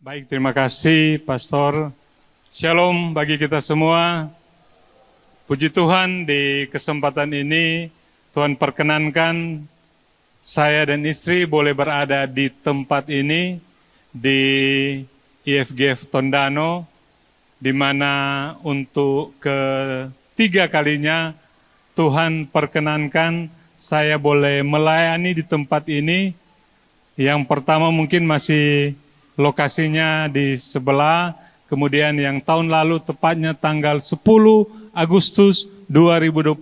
Baik, terima kasih Pastor. Shalom bagi kita semua. Puji Tuhan, di kesempatan ini Tuhan perkenankan saya dan istri boleh berada di tempat ini di IFGF Tondano, di mana untuk ketiga kalinya Tuhan perkenankan saya boleh melayani di tempat ini. Yang pertama mungkin masih lokasinya di sebelah, kemudian yang tahun lalu tepatnya tanggal 10 Agustus 2025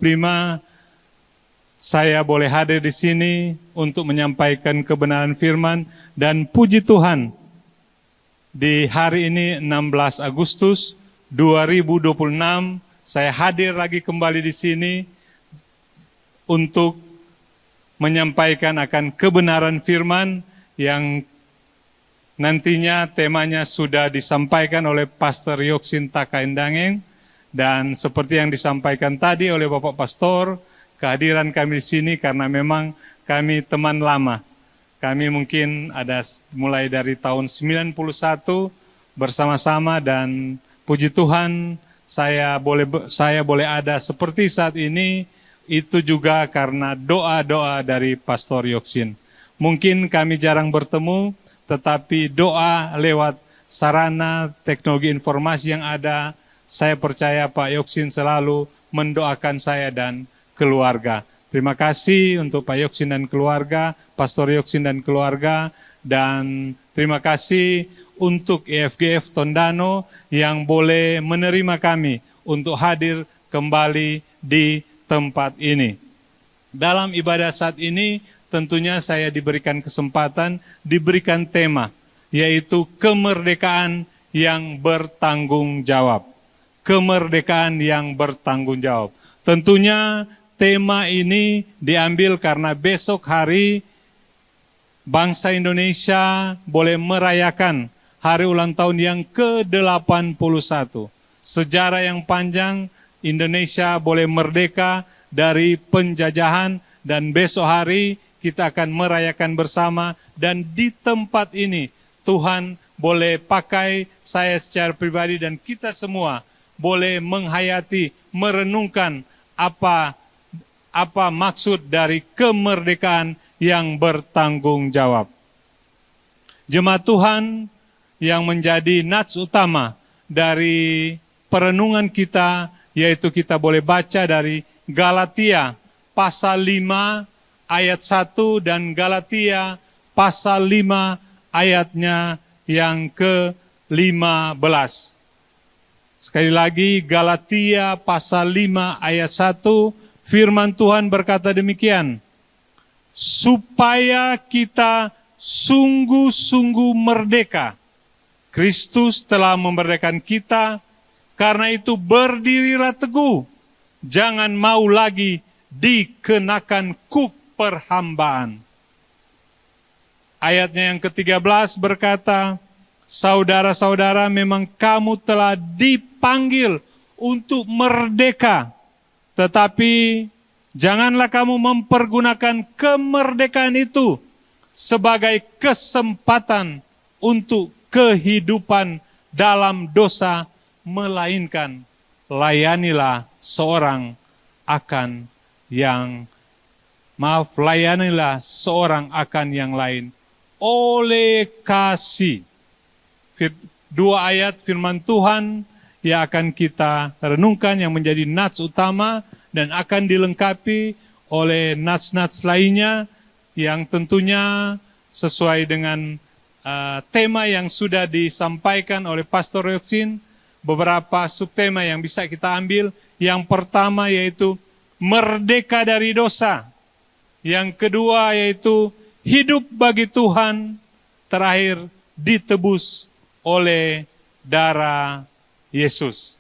saya boleh hadir di sini untuk menyampaikan kebenaran firman, dan puji Tuhan di hari ini 16 Agustus 2026 saya hadir lagi kembali di sini untuk menyampaikan akan kebenaran firman yang nantinya temanya sudah disampaikan oleh Pastor Yoksin Takaendangeng, dan seperti yang disampaikan tadi oleh Bapak Pastor, kehadiran kami di sini karena memang kami teman lama. Kami mungkin ada mulai dari tahun 91 bersama-sama, dan puji Tuhan saya boleh ada seperti saat ini, itu juga karena doa-doa dari Pastor Yoksin. Mungkin kami jarang bertemu, tetapi doa lewat sarana teknologi informasi yang ada, saya percaya Pak Yoksin selalu mendoakan saya dan keluarga. Terima kasih untuk Pak Yoksin dan keluarga, Pastor Yoksin dan keluarga, dan terima kasih untuk IFGF Tondano yang boleh menerima kami untuk hadir kembali di tempat ini. Dalam ibadah saat ini, tentunya saya diberikan kesempatan, diberikan tema, yaitu kemerdekaan yang bertanggung jawab. Kemerdekaan yang bertanggung jawab. Tentunya tema ini diambil karena besok hari bangsa Indonesia boleh merayakan hari ulang tahun yang ke-81. Sejarah yang panjang, Indonesia boleh merdeka dari penjajahan, dan besok hari kita akan merayakan bersama, dan di tempat ini Tuhan boleh pakai saya secara pribadi dan kita semua boleh menghayati, merenungkan apa maksud dari kemerdekaan yang bertanggung jawab. Jemaat Tuhan yang menjadi nats utama dari perenungan kita, yaitu kita boleh baca dari Galatia pasal 5 ayat 1 dan Galatia pasal 5 ayatnya yang ke-15. Sekali lagi, Galatia pasal 5 ayat 1, firman Tuhan berkata demikian, supaya kita sungguh-sungguh merdeka. Kristus telah memerdekakan kita, karena itu berdirilah teguh, jangan mau lagi dikenakan kuk perhambaan. Ayatnya yang ke-13 berkata, saudara-saudara, memang kamu telah dipanggil untuk merdeka, tetapi janganlah kamu mempergunakan kemerdekaan itu sebagai kesempatan untuk kehidupan dalam dosa, melainkan layanilah seorang akan yang layanilah seorang akan yang lain oleh kasih. Dua ayat firman Tuhan yang akan kita renungkan yang menjadi nats utama dan akan dilengkapi oleh nats-nats lainnya yang tentunya sesuai dengan tema yang sudah disampaikan oleh Pastor Yoksin. Beberapa subtema yang bisa kita ambil. Yang pertama yaitu merdeka dari dosa. Yang kedua yaitu hidup bagi Tuhan. Terakhir, ditebus oleh darah Yesus.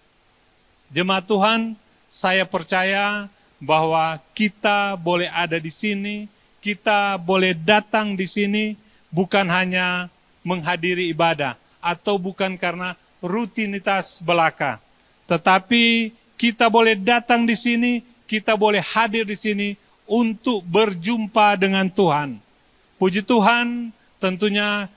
Jemaat Tuhan, saya percaya bahwa kita boleh ada di sini, kita boleh datang di sini bukan hanya menghadiri ibadah atau bukan karena rutinitas belaka, tetapi kita boleh datang di sini, kita boleh hadir di sini untuk berjumpa dengan Tuhan. Puji Tuhan, tentunya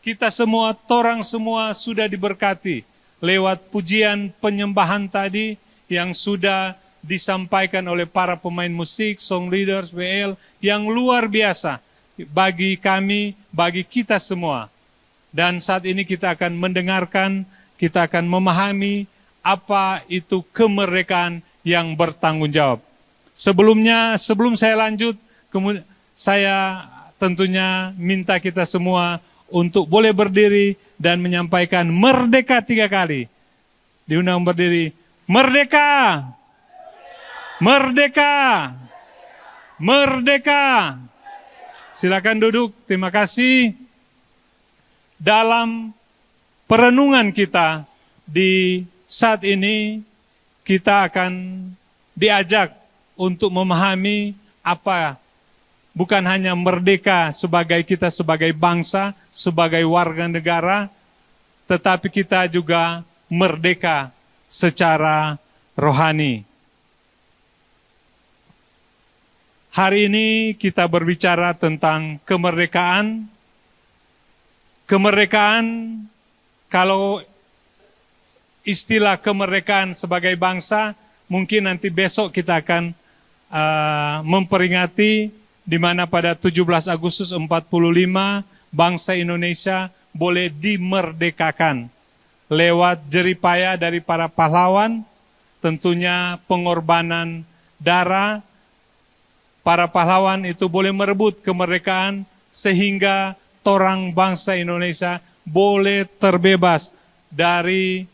kita semua, torang semua sudah diberkati lewat pujian penyembahan tadi yang sudah disampaikan oleh para pemain musik, song leaders, WL yang luar biasa bagi kami, bagi kita semua. Dan saat ini kita akan mendengarkan, kita akan memahami apa itu kemerdekaan yang bertanggung jawab. Sebelum saya lanjut, saya tentunya minta kita semua untuk boleh berdiri dan menyampaikan merdeka 3 kali. Diundang berdiri, merdeka, merdeka, merdeka. Silakan duduk, terima kasih. Dalam perenungan kita di saat ini, kita akan diajak untuk memahami apa, bukan hanya merdeka kita sebagai bangsa, sebagai warga negara, tetapi kita juga merdeka secara rohani. Hari ini kita berbicara tentang kemerdekaan. Kemerdekaan, kalau istilah kemerdekaan sebagai bangsa, mungkin nanti besok kita akan memperingati di mana pada 17 Agustus 45 bangsa Indonesia boleh dimerdekakan lewat jeripaya dari para pahlawan, tentunya pengorbanan darah. Para pahlawan itu boleh merebut kemerdekaan sehingga torang bangsa Indonesia boleh terbebas dari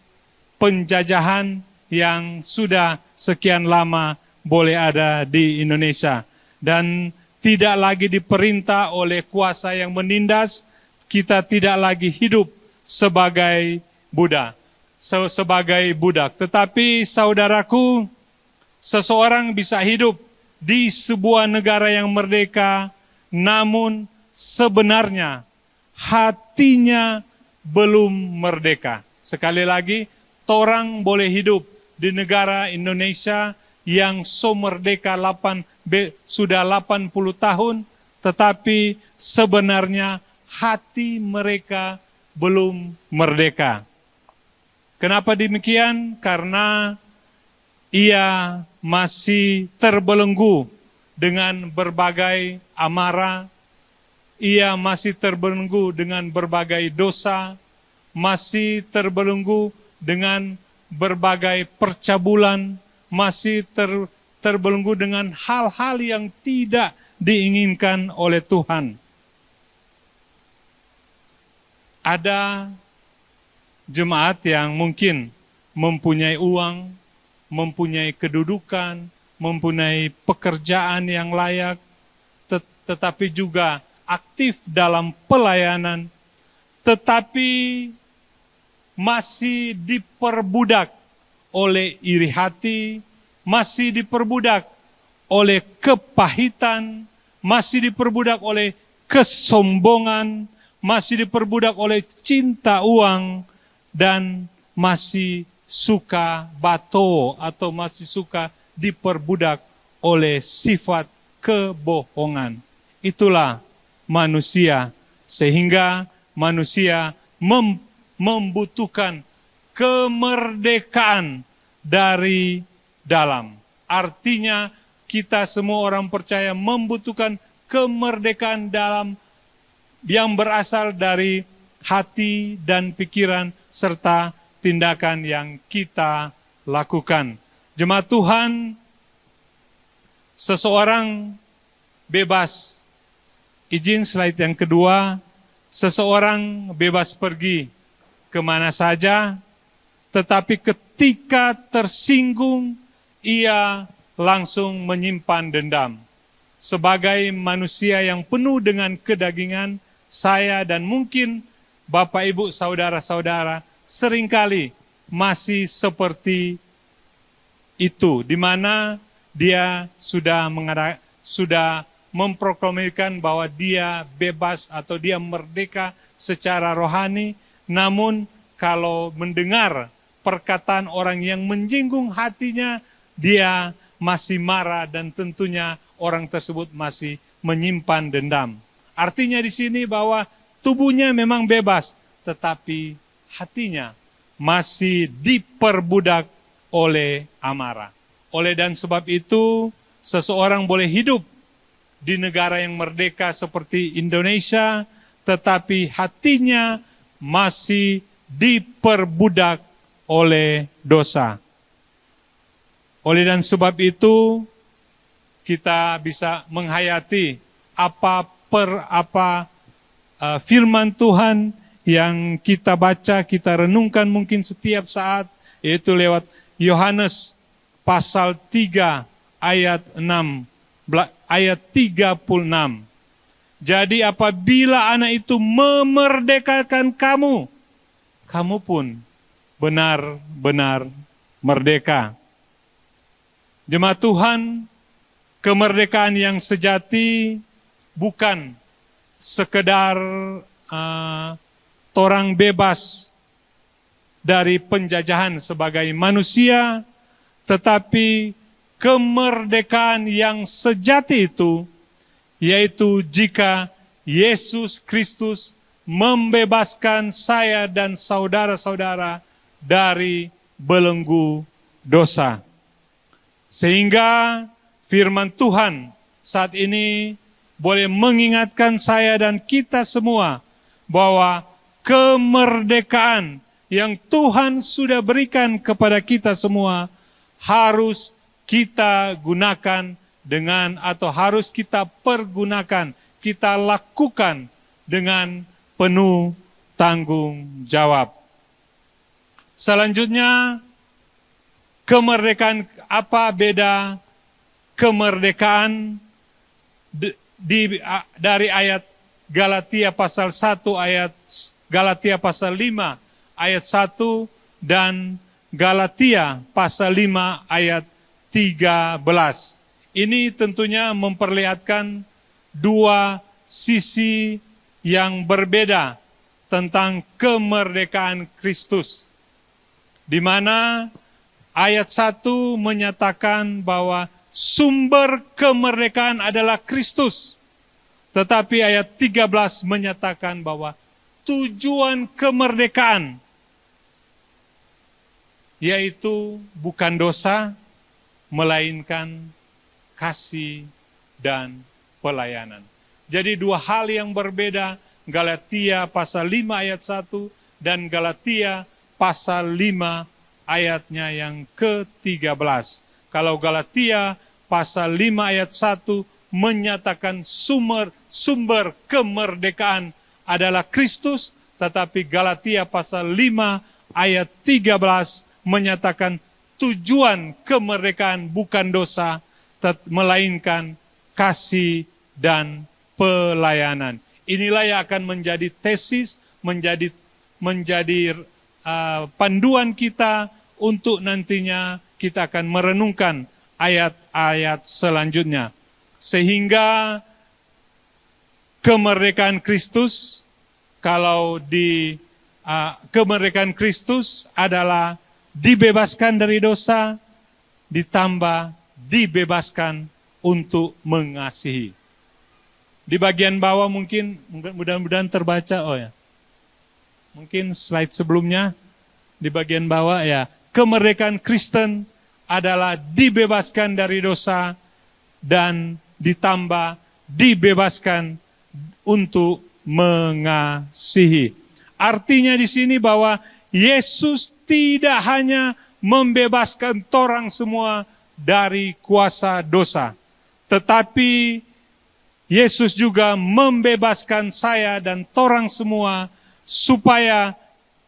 penjajahan yang sudah sekian lama boleh ada di Indonesia. Dan tidak lagi diperintah oleh kuasa yang menindas, kita tidak lagi hidup sebagai budak. Tetapi saudaraku, seseorang bisa hidup di sebuah negara yang merdeka, namun sebenarnya hatinya belum merdeka. Sekali lagi, torang boleh hidup di negara Indonesia yang so merdeka sudah 80 tahun, tetapi sebenarnya hati mereka belum merdeka. Kenapa demikian? Karena ia masih terbelenggu dengan berbagai amarah, ia masih terbelenggu dengan berbagai dosa, masih terbelenggu dengan berbagai percabulan, masih terbelenggu dengan hal-hal yang tidak diinginkan oleh Tuhan. Ada jemaat yang mungkin mempunyai uang, mempunyai kedudukan, mempunyai pekerjaan yang layak, tetapi juga aktif dalam pelayanan, tetapi masih diperbudak oleh iri hati, masih diperbudak oleh kepahitan, masih diperbudak oleh kesombongan, masih diperbudak oleh cinta uang, dan masih suka bato atau masih suka diperbudak oleh sifat kebohongan. Itulah manusia, sehingga manusia membutuhkan kemerdekaan dari dalam. Artinya kita semua orang percaya membutuhkan kemerdekaan dalam yang berasal dari hati dan pikiran serta tindakan yang kita lakukan. Jemaat Tuhan, seseorang bebas. Izin slide yang kedua, seseorang bebas pergi kemana saja, tetapi ketika tersinggung, ia langsung menyimpan dendam. Sebagai manusia yang penuh dengan kedagingan, saya dan mungkin Bapak, Ibu, Saudara-saudara seringkali masih seperti itu, di mana dia sudah memproklamirkan bahwa dia bebas atau dia merdeka secara rohani, namun kalau mendengar perkataan orang yang menyinggung hatinya, dia masih marah dan tentunya orang tersebut masih menyimpan dendam. Artinya di sini bahwa tubuhnya memang bebas, tetapi hatinya masih diperbudak oleh amarah. Oleh dan sebab itu, seseorang boleh hidup di negara yang merdeka seperti Indonesia, tetapi hatinya masih diperbudak oleh dosa. Oleh dan sebab itu, kita bisa menghayati apa firman Tuhan yang kita baca, kita renungkan mungkin setiap saat, yaitu lewat Yohanes pasal 3 ayat 6, ayat 36. Jadi apabila anak itu memerdekakan kamu, kamu pun benar-benar merdeka. Jemaat Tuhan, kemerdekaan yang sejati bukan sekedar torang bebas dari penjajahan sebagai manusia, tetapi kemerdekaan yang sejati itu, yaitu jika Yesus Kristus membebaskan saya dan saudara-saudara dari belenggu dosa. Sehingga firman Tuhan saat ini boleh mengingatkan saya dan kita semua bahwa kemerdekaan yang Tuhan sudah berikan kepada kita semua harus kita gunakan dengan, atau harus kita pergunakan, kita lakukan dengan penuh tanggung jawab. Selanjutnya, kemerdekaan, apa beda kemerdekaan dari ayat Galatia pasal 1 ayat Galatia pasal 5 ayat 1 dan Galatia pasal 5 ayat 13. Ini tentunya memperlihatkan dua sisi yang berbeda tentang kemerdekaan Kristus. Di mana ayat 1 menyatakan bahwa sumber kemerdekaan adalah Kristus. Tetapi ayat 13 menyatakan bahwa tujuan kemerdekaan yaitu bukan dosa, melainkan kasih dan pelayanan. Jadi dua hal yang berbeda, Galatia pasal 5 ayat 1 dan Galatia pasal 5 ayatnya yang ke-13. Kalau Galatia pasal 5 ayat 1 menyatakan sumber kemerdekaan adalah Kristus, tetapi Galatia pasal 5 ayat 13 menyatakan tujuan kemerdekaan bukan dosa, melainkan kasih dan pelayanan. Inilah yang akan menjadi tesis, menjadi panduan kita untuk nantinya kita akan merenungkan ayat-ayat selanjutnya. Sehingga kemerdekaan Kristus, kalau di kemerdekaan Kristus adalah dibebaskan dari dosa, ditambah dibebaskan untuk mengasihi. Di bagian bawah mungkin mudah-mudahan terbaca, mungkin slide sebelumnya di bagian bawah ya, kemerdekaan Kristen adalah dibebaskan dari dosa dan ditambah dibebaskan untuk mengasihi. Artinya di sini bahwa Yesus tidak hanya membebaskan torang semua dari kuasa dosa, tetapi Yesus juga membebaskan saya dan torang semua supaya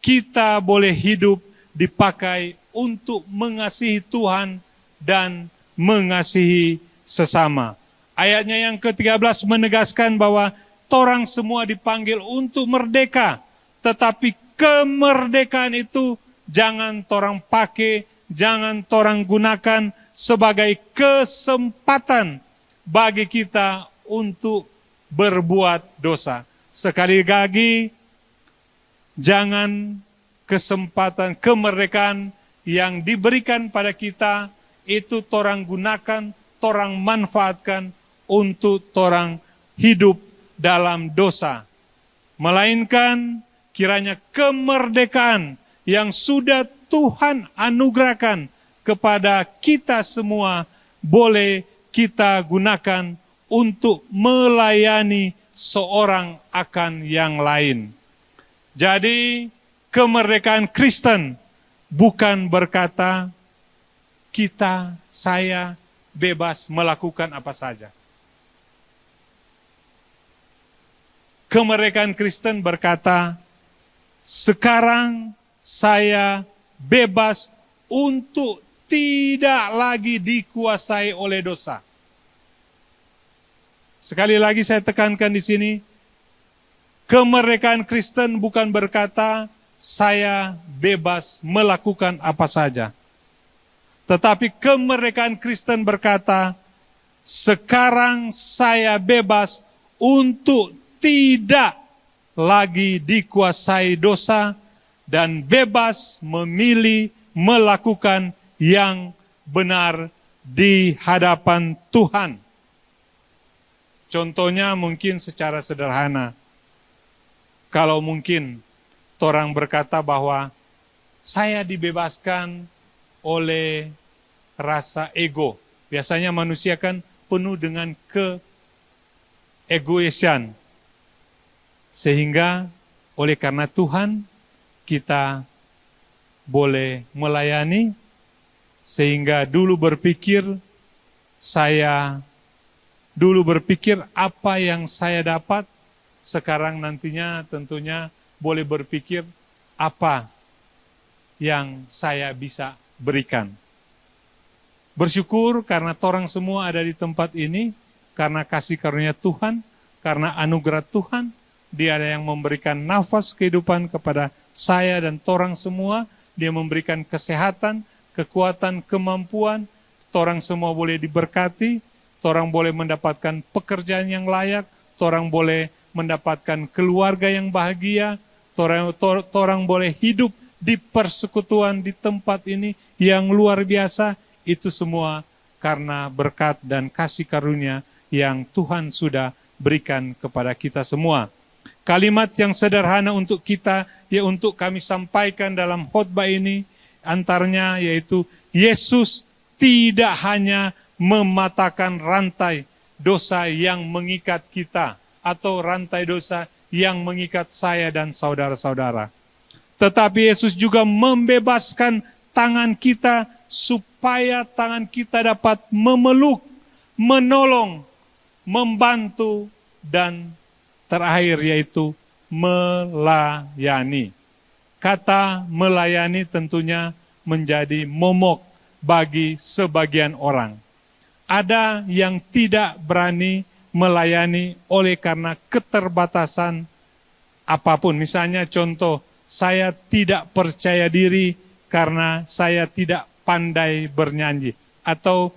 kita boleh hidup dipakai untuk mengasihi Tuhan dan mengasihi sesama. Ayatnya yang ke-13 menegaskan bahwa torang semua dipanggil untuk merdeka, tetapi kemerdekaan itu jangan torang pakai, jangan torang gunakan sebagai kesempatan bagi kita untuk berbuat dosa. Sekali lagi, jangan kesempatan kemerdekaan yang diberikan pada kita itu torang gunakan, torang manfaatkan untuk torang hidup dalam dosa. melainkan kiranya kemerdekaan yang sudah Tuhan anugerahkan kepada kita semua boleh kita gunakan untuk melayani seorang akan yang lain. Jadi kemerdekaan Kristen bukan berkata kita, saya bebas melakukan apa saja. Kemerdekaan Kristen berkata, sekarang saya bebas untuk tidak lagi dikuasai oleh dosa. Sekali lagi saya tekankan di sini, kemerdekaan Kristen bukan berkata saya bebas melakukan apa saja. Tetapi kemerdekaan Kristen berkata, sekarang saya bebas untuk tidak lagi dikuasai dosa dan bebas memilih melakukan yang benar di hadapan Tuhan. Contohnya mungkin secara sederhana. Kalau mungkin orang berkata bahwa saya dibebaskan oleh rasa ego. Biasanya manusia kan penuh dengan keegoisan. Sehingga oleh karena Tuhan kita boleh melayani, sehingga dulu berpikir apa yang saya dapat, sekarang nantinya tentunya boleh berpikir apa yang saya bisa berikan. Bersyukur karena orang semua ada di tempat ini, karena kasih karunia Tuhan, karena anugerah Tuhan, Dia ada yang memberikan nafas kehidupan kepada saya dan orang semua. Dia memberikan kesehatan, kekuatan, kemampuan. Orang semua boleh diberkati. Orang boleh mendapatkan pekerjaan yang layak. Orang boleh mendapatkan keluarga yang bahagia. Orang boleh hidup di persekutuan di tempat ini yang luar biasa. Itu semua karena berkat dan kasih karunia yang Tuhan sudah berikan kepada kita semua. Kalimat yang sederhana untuk kita, ya untuk kami sampaikan dalam khotbah ini, antaranya yaitu Yesus tidak hanya mematahkan rantai dosa yang mengikat kita, atau rantai dosa yang mengikat saya dan saudara-saudara. Tetapi Yesus juga membebaskan tangan kita, supaya tangan kita dapat memeluk, menolong, membantu, dan terakhir yaitu melayani. Kata melayani tentunya menjadi momok bagi sebagian orang. Ada yang tidak berani melayani oleh karena keterbatasan apapun. Misalnya contoh, saya tidak percaya diri karena saya tidak pandai bernyanyi. Atau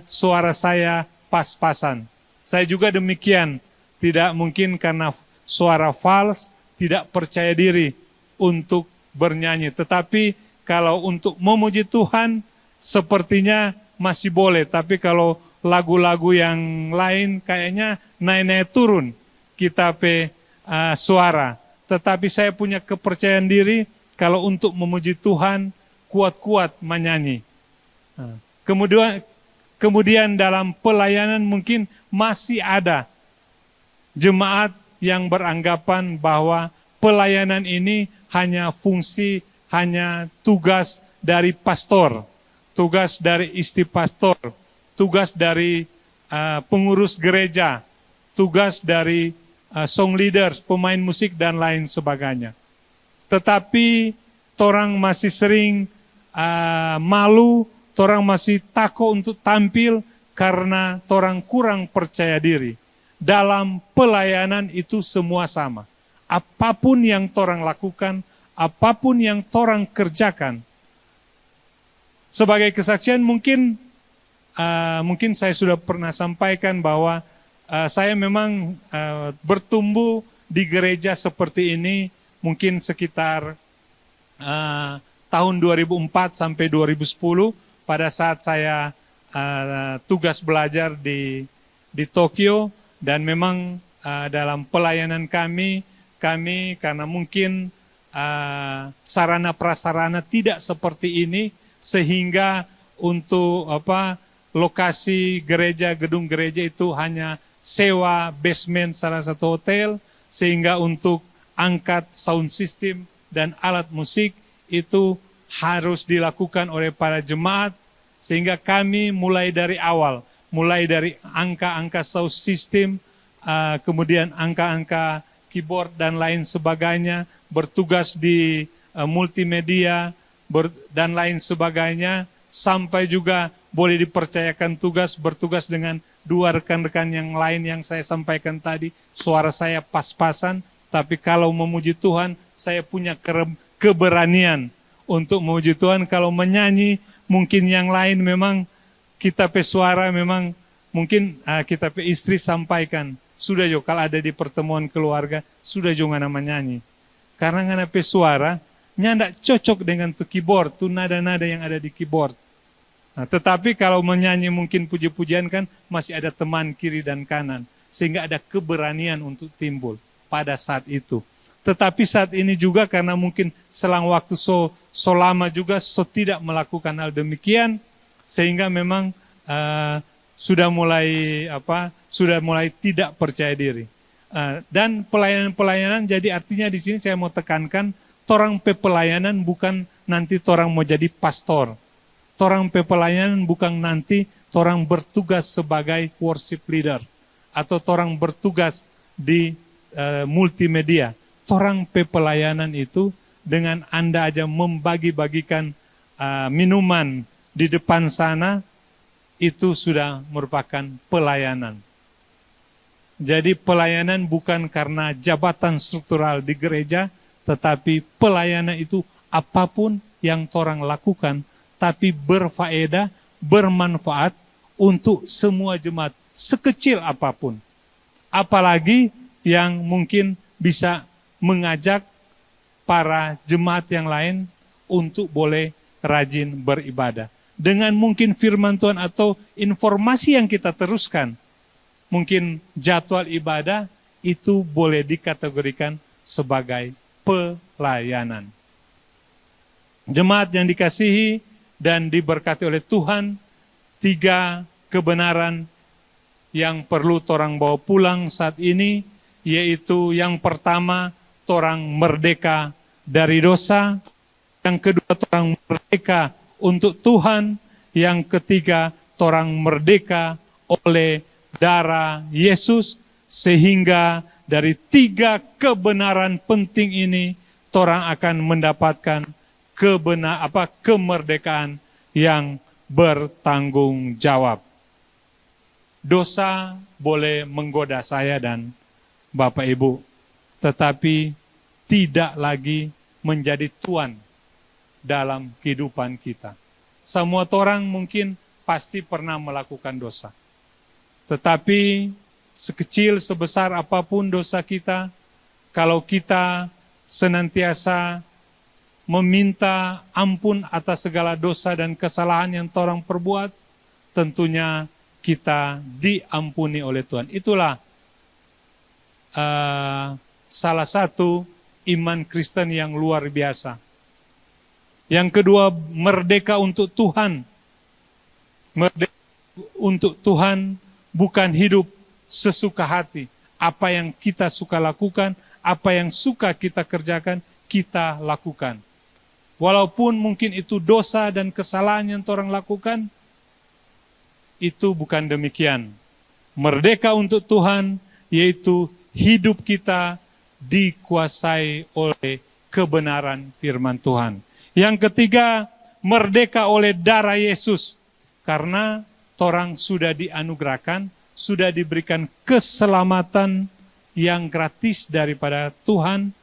suara saya pas-pasan. Saya juga demikian. Tidak mungkin karena suara fals, tidak percaya diri untuk bernyanyi. Tetapi kalau untuk memuji Tuhan, sepertinya masih boleh. Tapi kalau lagu-lagu yang lain, kayaknya naik-naik turun kita suara. Tetapi saya punya kepercayaan diri, kalau untuk memuji Tuhan, kuat-kuat menyanyi. Kemudian dalam pelayanan mungkin masih ada jemaat yang beranggapan bahwa pelayanan ini hanya fungsi, hanya tugas dari pastor, tugas dari istri pastor, tugas dari pengurus gereja, tugas dari song leaders, pemain musik, dan lain sebagainya. Tetapi orang masih sering malu, orang masih takut untuk tampil karena orang kurang percaya diri. Dalam pelayanan itu semua sama. Apapun yang orang lakukan, apapun yang orang kerjakan. Sebagai kesaksian mungkin saya sudah pernah sampaikan bahwa saya memang bertumbuh di gereja seperti ini mungkin sekitar tahun 2004 sampai 2010 pada saat saya tugas belajar di Tokyo. Dan memang dalam pelayanan kami kami karena mungkin sarana prasarana tidak seperti ini, sehingga untuk lokasi gereja, gedung gereja itu hanya sewa basement salah satu hotel, sehingga untuk angkat sound system dan alat musik itu harus dilakukan oleh para jemaat, sehingga kami mulai dari awal, mulai dari angka-angka sound system, kemudian angka-angka keyboard dan lain sebagainya, bertugas di multimedia dan lain sebagainya, sampai juga boleh dipercayakan bertugas dengan dua rekan-rekan yang lain yang saya sampaikan tadi. Suara saya pas-pasan, tapi kalau memuji Tuhan, saya punya keberanian untuk memuji Tuhan. Kalau menyanyi, mungkin yang lain memang kita pe suara memang mungkin kita pe istri sampaikan, sudah jo kalau ada di pertemuan keluarga, sudah jo ngana menyanyi. Karena ngana pe suara, nyandak cocok dengan tuh keyboard, tuh nada-nada yang ada di keyboard. Nah, tetapi kalau menyanyi mungkin puji-pujian kan masih ada teman kiri dan kanan. Sehingga ada keberanian untuk timbul pada saat itu. Tetapi saat ini juga karena mungkin selang waktu so lama juga tidak melakukan hal demikian. Sehingga memang sudah mulai tidak percaya diri. Dan pelayanan jadi artinya di sini saya mau tekankan, torang pe pelayanan bukan nanti torang mau jadi pastor. Torang pe pelayanan bukan nanti torang bertugas sebagai worship leader atau torang bertugas di multimedia. Torang pe pelayanan itu dengan Anda aja membagi-bagikan minuman di depan sana, itu sudah merupakan pelayanan. Jadi pelayanan bukan karena jabatan struktural di gereja, tetapi pelayanan itu apapun yang torang lakukan, tapi berfaedah, bermanfaat untuk semua jemaat, sekecil apapun. Apalagi yang mungkin bisa mengajak para jemaat yang lain untuk boleh rajin beribadah. Dengan mungkin firman Tuhan atau informasi yang kita teruskan, mungkin jadwal ibadah itu boleh dikategorikan sebagai pelayanan. Jemaat yang dikasihi dan diberkati oleh Tuhan, 3 kebenaran yang perlu torang bawa pulang saat ini, yaitu yang pertama, torang merdeka dari dosa. Yang kedua, torang merdeka untuk Tuhan. Yang ketiga, torang merdeka oleh darah Yesus. Sehingga dari 3 kebenaran penting ini, torang akan mendapatkan kemerdekaan yang bertanggung jawab. Dosa boleh menggoda saya dan Bapak Ibu, tetapi tidak lagi menjadi tuan dalam kehidupan kita. Semua orang mungkin pasti pernah melakukan dosa. Tetapi sekecil sebesar apapun dosa kita, kalau kita senantiasa meminta ampun atas segala dosa dan kesalahan yang orang perbuat, tentunya kita diampuni oleh Tuhan. Itulah salah satu iman Kristen yang luar biasa. Yang kedua, merdeka untuk Tuhan. Merdeka untuk Tuhan bukan hidup sesuka hati. Apa yang kita suka lakukan, apa yang suka kita kerjakan, kita lakukan. Walaupun mungkin itu dosa dan kesalahan yang orang lakukan, itu bukan demikian. Merdeka untuk Tuhan, yaitu hidup kita dikuasai oleh kebenaran firman Tuhan. Yang ketiga, merdeka oleh darah Yesus. Karena orang sudah dianugerahkan, sudah diberikan keselamatan yang gratis daripada Tuhan,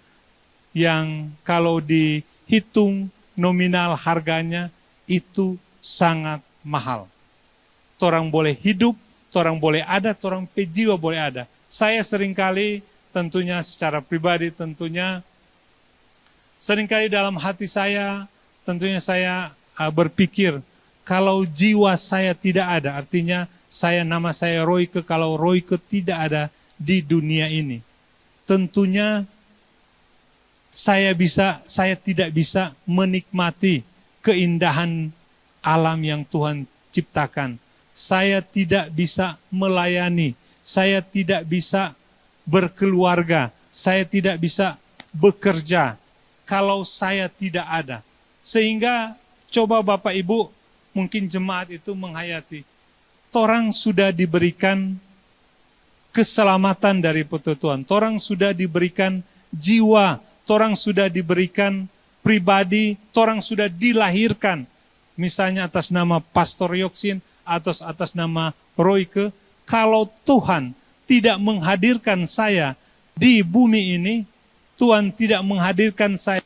yang kalau dihitung nominal harganya itu sangat mahal. Orang boleh hidup, orang boleh ada, orang jiwa boleh ada. Saya seringkali tentunya secara pribadi seringkali dalam hati saya tentunya saya berpikir, kalau jiwa saya tidak ada, artinya nama saya Royke, kalau Royke tidak ada di dunia ini, tentunya saya tidak bisa menikmati keindahan alam yang Tuhan ciptakan. Saya tidak bisa melayani, saya tidak bisa berkeluarga, saya tidak bisa bekerja kalau saya tidak ada. Sehingga coba Bapak Ibu, mungkin jemaat itu menghayati, torang sudah diberikan keselamatan dari Tuhan, torang sudah diberikan jiwa, torang sudah diberikan pribadi, torang sudah dilahirkan, misalnya atas nama Pastor Yoksin, atau atas nama Royke. Kalau Tuhan tidak menghadirkan saya di bumi ini, Tuhan tidak menghadirkan saya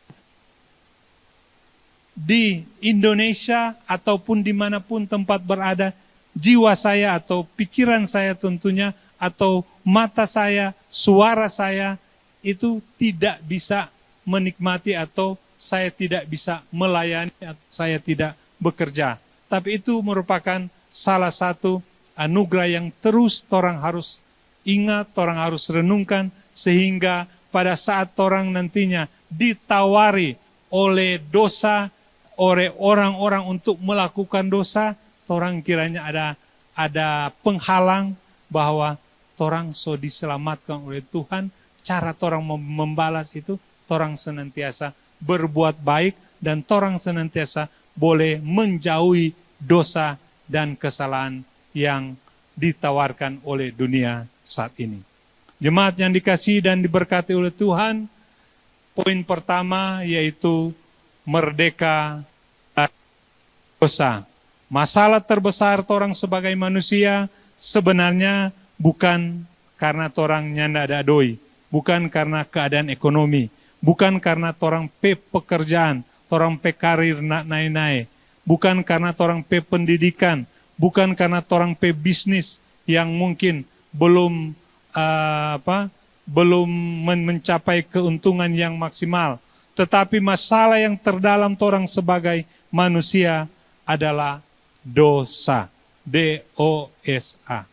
di Indonesia ataupun dimanapun tempat berada, jiwa saya atau pikiran saya tentunya, atau mata saya, suara saya, itu tidak bisa menikmati atau saya tidak bisa melayani, atau saya tidak bekerja. Tapi itu merupakan salah satu anugerah yang terus orang harus ingat, orang harus renungkan, sehingga pada saat orang nantinya ditawari oleh dosa, oleh orang-orang untuk melakukan dosa, orang kiranya ada penghalang bahwa orang so diselamatkan oleh Tuhan. Cara orang membalas itu, orang senantiasa berbuat baik dan orang senantiasa boleh menjauhi dosa dan kesalahan yang ditawarkan oleh dunia saat ini. Jemaat yang dikasihi dan diberkati oleh Tuhan, poin pertama yaitu merdeka dari dosa. Masalah terbesar orang sebagai manusia sebenarnya bukan karena orang nyanda ada doi, bukan karena keadaan ekonomi, bukan karena orang pe pekerjaan, orang pe karir naik-naik, bukan karena orang pe pendidikan, bukan karena orang pe bisnis yang mungkin belum belum mencapai keuntungan yang maksimal. Tetapi masalah yang terdalam orang sebagai manusia adalah dosa. D-O-S-A.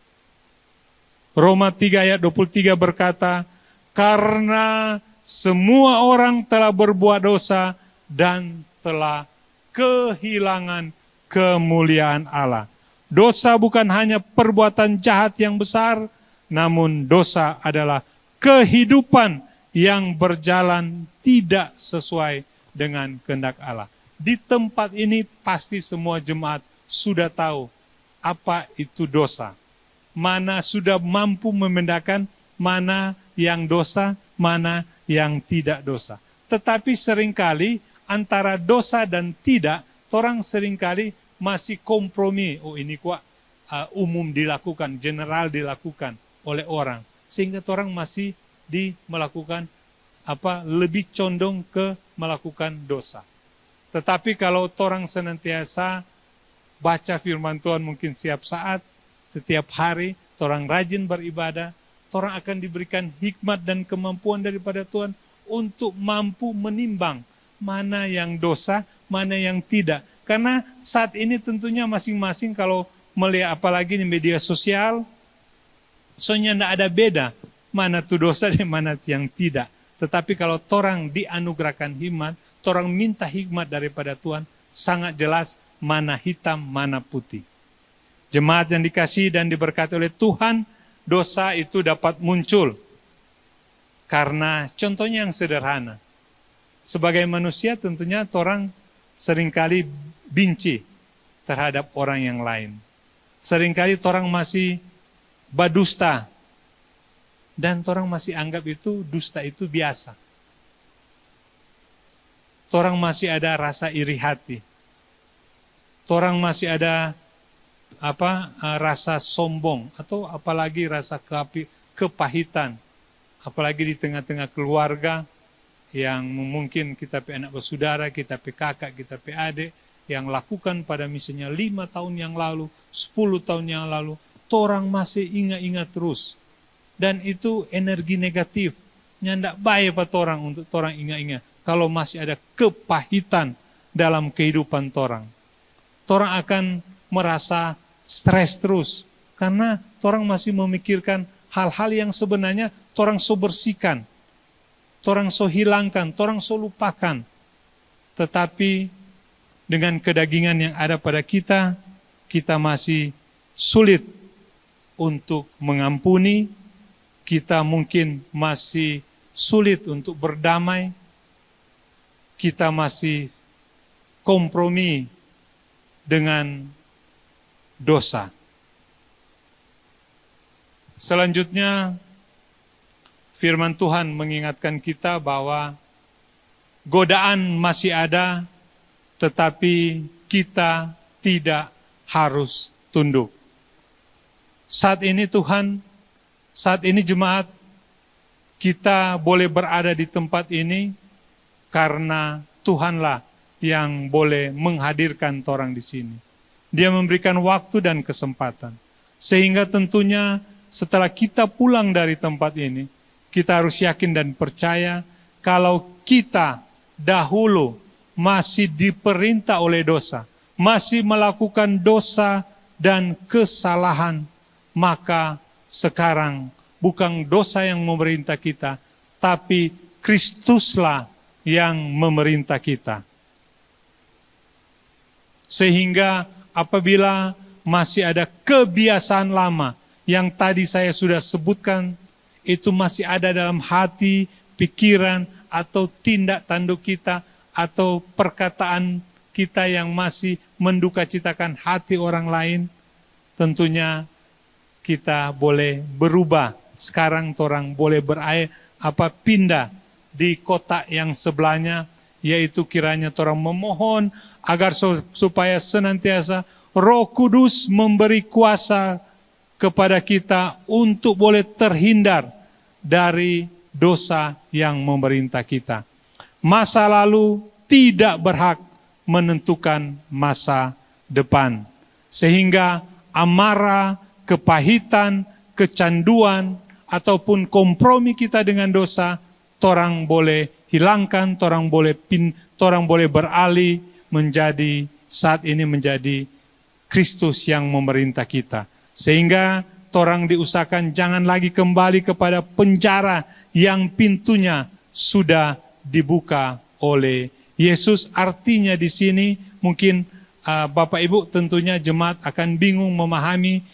Roma 3 ayat 23 berkata, karena semua orang telah berbuat dosa dan telah kehilangan kemuliaan Allah. Dosa bukan hanya perbuatan jahat yang besar, namun dosa adalah kehidupan yang berjalan tidak sesuai dengan kehendak Allah. Di tempat ini pasti semua jemaat sudah tahu apa itu dosa. Mana sudah mampu membedakan mana yang dosa, mana yang tidak dosa. Tetapi seringkali antara dosa dan tidak, orang seringkali masih kompromi. Oh ini kok umum dilakukan, general dilakukan oleh orang. Sehingga orang masih melakukan lebih condong ke melakukan dosa. Tetapi kalau orang senantiasa baca firman Tuhan mungkin setiap hari, orang rajin beribadah, orang akan diberikan hikmat dan kemampuan daripada Tuhan untuk mampu menimbang mana yang dosa, mana yang tidak. Karena saat ini tentunya masing-masing kalau melihat apalagi di media sosial, soalnya tidak ada beda mana itu dosa dan mana yang tidak. Tetapi kalau orang dianugerahkan hikmat, orang minta hikmat daripada Tuhan, sangat jelas mana hitam, mana putih. Jemaat yang dikasihi dan diberkati oleh Tuhan, dosa itu dapat muncul karena contohnya yang sederhana. Sebagai manusia tentunya orang seringkali benci terhadap orang yang lain. Seringkali orang masih berdusta dan orang masih anggap itu dusta itu biasa. Orang masih ada rasa iri hati. Orang masih ada rasa sombong atau apalagi rasa kepahitan, apalagi di tengah-tengah keluarga yang mungkin kita pe anak bersaudara, kita pe kakak, kita pe adik yang lakukan pada misalnya 5 tahun yang lalu, 10 tahun yang lalu, orang masih ingat-ingat terus. Dan itu energi negatif, nyandak baik pada orang untuk orang ingat-ingat. Kalau masih ada kepahitan dalam kehidupan orang akan merasa stres terus. Karena orang masih memikirkan hal-hal yang sebenarnya orang so bersihkan. torang so hilangkan, torang so lupakan. Tetapi dengan kedagingan yang ada pada kita, kita masih sulit untuk mengampuni, kita mungkin masih sulit untuk berdamai, kita masih kompromi dengan dosa. Selanjutnya, firman Tuhan mengingatkan kita bahwa godaan masih ada, tetapi kita tidak harus tunduk. Saat ini Tuhan, saat ini jemaat, kita boleh berada di tempat ini karena Tuhanlah yang boleh menghadirkan orang di sini. Dia memberikan waktu dan kesempatan. Sehingga tentunya setelah kita pulang dari tempat ini, kita harus yakin dan percaya kalau kita dahulu masih diperintah oleh dosa, masih melakukan dosa dan kesalahan, maka sekarang bukan dosa yang memerintah kita, tapi Kristuslah yang memerintah kita. Sehingga apabila masih ada kebiasaan lama yang tadi saya sudah sebutkan, itu masih ada dalam hati, pikiran, atau tindak tanduk kita, atau perkataan kita yang masih mendukacitakan hati orang lain, tentunya kita boleh berubah. Sekarang orang boleh pindah di kota yang sebelahnya, yaitu kiranya orang memohon agar supaya senantiasa Roh Kudus memberi kuasa kepada kita untuk boleh terhindar dari dosa yang memerintah kita. Masa lalu tidak berhak menentukan masa depan. Sehingga amarah, kepahitan, kecanduan, ataupun kompromi kita dengan dosa, torang boleh hilangkan, torang boleh beralih menjadi, saat ini menjadi Kristus yang memerintah kita. Sehingga torang diusahakan jangan lagi kembali kepada penjara yang pintunya sudah dibuka oleh Yesus. Artinya di sini mungkin Bapak Ibu tentunya jemaat akan bingung memahami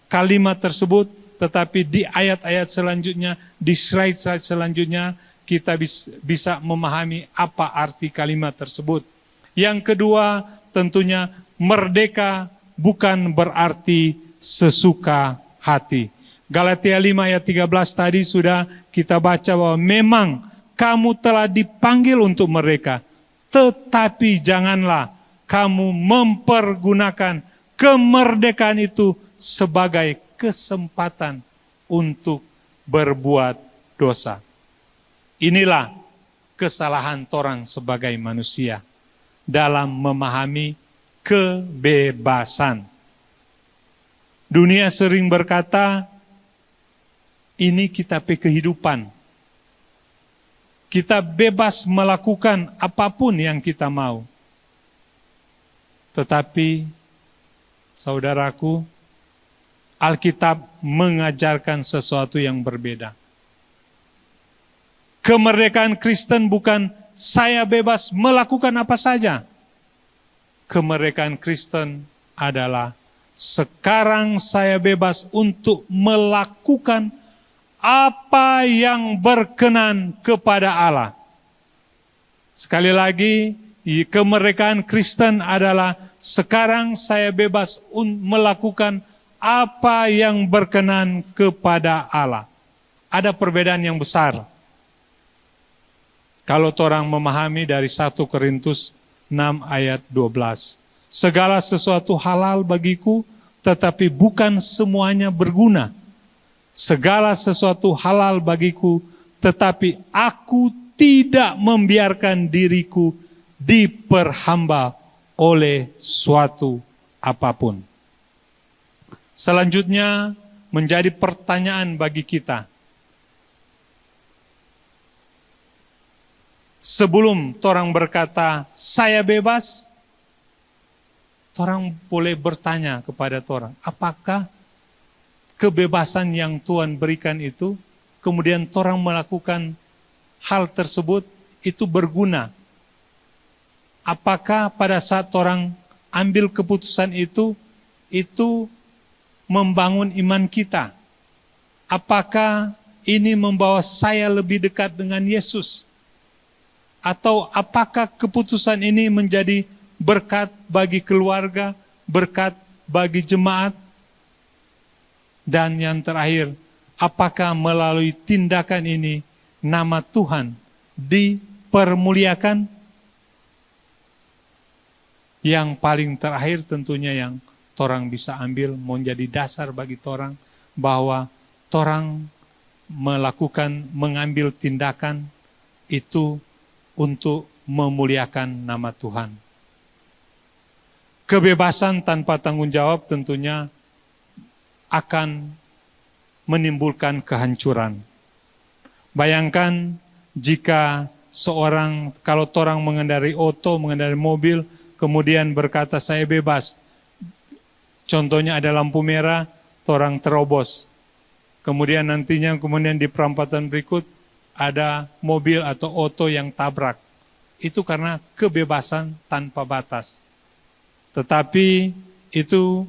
kalimat tersebut, tetapi di ayat-ayat selanjutnya, di slide-slide selanjutnya kita bisa memahami apa arti kalimat tersebut. Yang kedua, tentunya merdeka bukan berarti sesuka hati. Galatia 5 ayat 13 tadi sudah kita baca bahwa memang kamu telah dipanggil untuk merdeka, tetapi janganlah kamu mempergunakan kemerdekaan itu sebagai kesempatan untuk berbuat dosa. Inilah kesalahan orang sebagai manusia dalam memahami kebebasan. Dunia sering berkata, ini kita kehidupan. Kita bebas melakukan apapun yang kita mau. Tetapi, saudaraku, Alkitab mengajarkan sesuatu yang berbeda. Kemerdekaan Kristen bukan saya bebas melakukan apa saja. Kemerdekaan Kristen adalah sekarang saya bebas untuk melakukan apa yang berkenan kepada Allah. Sekali lagi, kemerdekaan Kristen adalah sekarang saya bebas melakukan apa yang berkenan kepada Allah. Ada perbedaan yang besar. Kalau orang memahami dari 1 Korintus 6 ayat 12. Segala sesuatu halal bagiku, tetapi bukan semuanya berguna. Segala sesuatu halal bagiku, tetapi aku tidak membiarkan diriku diperhamba oleh suatu apapun. Selanjutnya menjadi pertanyaan bagi kita. Sebelum orang berkata, saya bebas, orang boleh bertanya kepada orang, apakah kebebasan yang Tuhan berikan itu, kemudian orang melakukan hal tersebut itu berguna? Apakah pada saat orang ambil keputusan itu membangun iman kita? Apakah ini membawa saya lebih dekat dengan Yesus? Atau apakah keputusan ini menjadi berkat bagi keluarga, berkat bagi jemaat? Dan yang terakhir, apakah melalui tindakan ini nama Tuhan dipermuliakan? Yang paling terakhir tentunya yang torang bisa ambil menjadi dasar bagi torang bahwa torang mengambil tindakan itu untuk memuliakan nama Tuhan. Kebebasan tanpa tanggung jawab tentunya akan menimbulkan kehancuran. Bayangkan jika kalau torang mengendarai mobil, kemudian berkata saya bebas. Contohnya ada lampu merah, torang terobos. Kemudian nantinya di perempatan berikut ada mobil atau oto yang tabrak. Itu karena kebebasan tanpa batas. Tetapi itu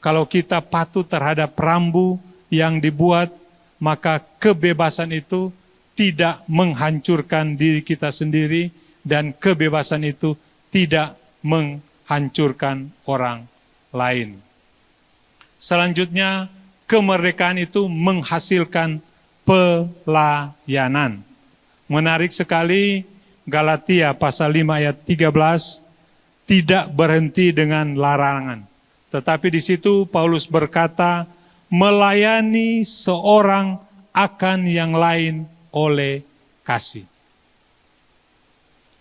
kalau kita patuh terhadap rambu yang dibuat, maka kebebasan itu tidak menghancurkan diri kita sendiri dan kebebasan itu tidak menghancurkan orang lain. Selanjutnya, kemerdekaan itu menghasilkan pelayanan. Menarik sekali, Galatia pasal 5 ayat 13 tidak berhenti dengan larangan. Tetapi di situ Paulus berkata, melayani seorang akan yang lain oleh kasih.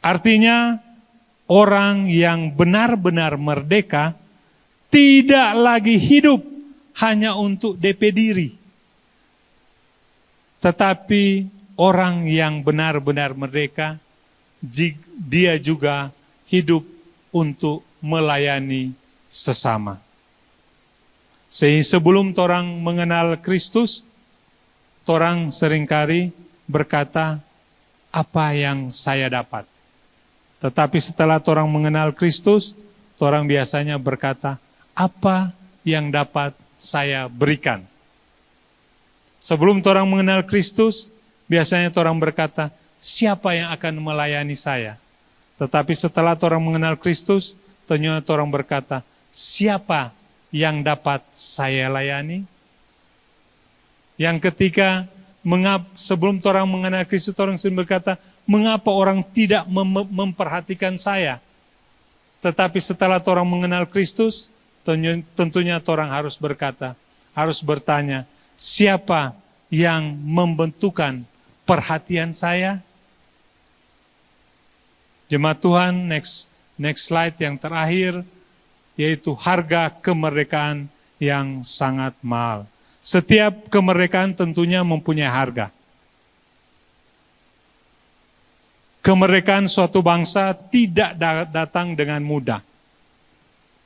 Artinya, orang yang benar-benar merdeka tidak lagi hidup hanya untuk DP diri. Tetapi orang yang benar-benar merdeka, dia juga hidup untuk melayani sesama. Sehingga sebelum torang mengenal Kristus, torang seringkali berkata, apa yang saya dapat? Tetapi setelah torang mengenal Kristus, torang biasanya berkata, apa yang dapat saya berikan? Sebelum torang mengenal Kristus, biasanya torang berkata, siapa yang akan melayani saya? Tetapi setelah torang mengenal Kristus, ternyata torang berkata, siapa yang dapat saya layani? Yang ketiga, sebelum torang mengenal Kristus, torang sering berkata, mengapa orang tidak memperhatikan saya? Tetapi setelah torang mengenal Kristus, tentunya torang harus bertanya, siapa yang membentukkan perhatian saya? Jemaat Tuhan, next slide yang terakhir, yaitu harga kemerdekaan yang sangat mahal. Setiap kemerdekaan tentunya mempunyai harga. Kemerdekaan suatu bangsa tidak datang dengan mudah.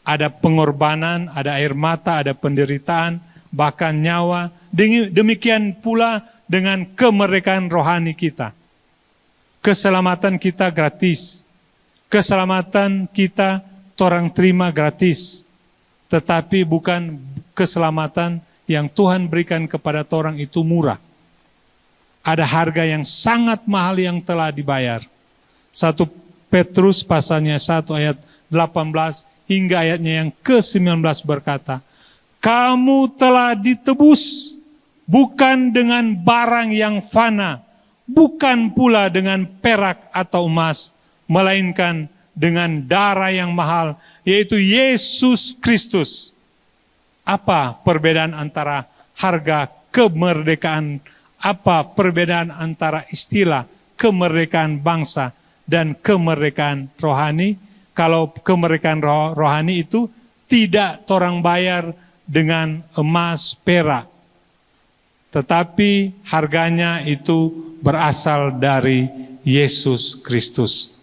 Ada pengorbanan, ada air mata, ada penderitaan, bahkan nyawa. Demikian pula dengan kemerdekaan rohani kita. Keselamatan kita gratis. Keselamatan kita torang terima gratis. Tetapi bukan keselamatan yang Tuhan berikan kepada torang itu murah. Ada harga yang sangat mahal yang telah dibayar. 1 Petrus pasalnya 1 ayat 18 hingga ayatnya yang ke-19 berkata, kamu telah ditebus bukan dengan barang yang fana, bukan pula dengan perak atau emas, melainkan dengan darah yang mahal, yaitu Yesus Kristus. Apa perbedaan antara harga kemerdekaan? Apa perbedaan antara istilah kemerdekaan bangsa dan kemerdekaan rohani? Kalau kemerdekaan rohani itu tidak torang bayar dengan emas perak, tetapi harganya itu berasal dari Yesus Kristus.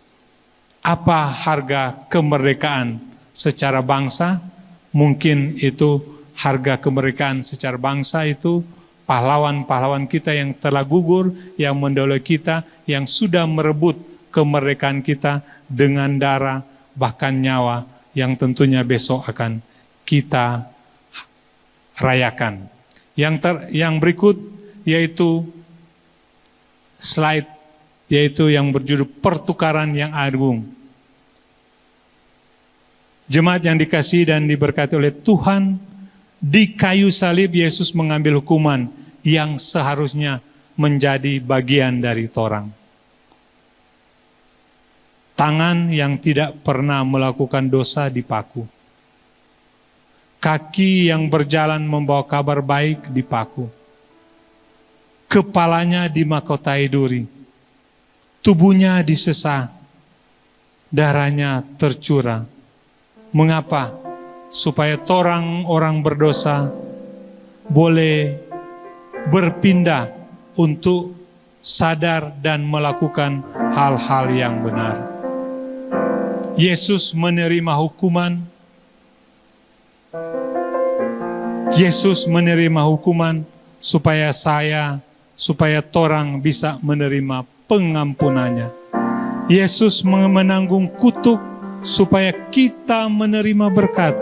Apa harga kemerdekaan secara bangsa? Mungkin itu harga kemerdekaan secara bangsa itu pahlawan-pahlawan kita yang telah gugur, yang mendahului kita, yang sudah merebut kemerdekaan kita dengan darah, bahkan nyawa, yang tentunya besok akan kita rayakan. Yang berikut yaitu slide, yaitu yang berjudul Pertukaran yang Agung. Jemaat yang dikasihi dan diberkati oleh Tuhan, di kayu salib Yesus mengambil hukuman yang seharusnya menjadi bagian dari torang. Tangan yang tidak pernah melakukan dosa dipaku. Kaki yang berjalan membawa kabar baik dipaku. Kepalanya dimahkotai duri. Tubuhnya disesah. Darahnya tercurah. Mengapa? Supaya torang orang berdosa boleh berpindah untuk sadar dan melakukan hal-hal yang benar. Yesus menerima hukuman. Yesus menerima hukuman supaya torang bisa menerima pengampunannya. Yesus menanggung kutuk supaya kita menerima berkat.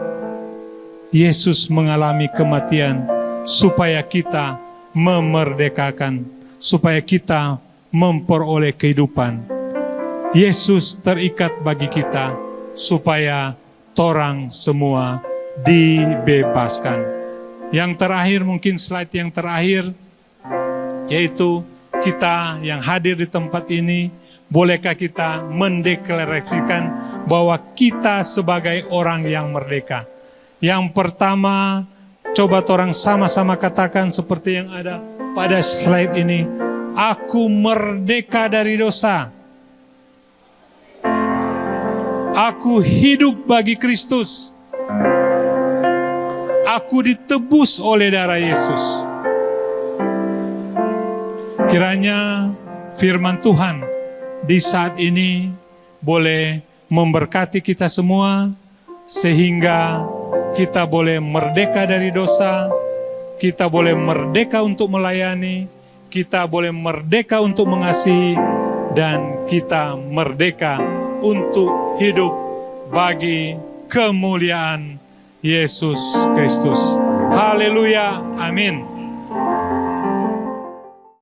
Yesus mengalami kematian supaya kita memerdekakan, supaya kita memperoleh kehidupan. Yesus terikat bagi kita supaya torang semua dibebaskan. Yang terakhir, mungkin slide yang terakhir, yaitu kita yang hadir di tempat ini, bolehkah kita mendeklarasikan bahwa kita sebagai orang yang merdeka? Yang pertama, coba orang sama-sama katakan seperti yang ada pada slide ini. Aku merdeka dari dosa. Aku hidup bagi Kristus. Aku ditebus oleh darah Yesus. Kiranya firman Tuhan di saat ini boleh memberkati kita semua, sehingga kita boleh merdeka dari dosa, kita boleh merdeka untuk melayani, kita boleh merdeka untuk mengasihi, dan kita merdeka untuk hidup bagi kemuliaan Yesus Kristus. Haleluya, amin.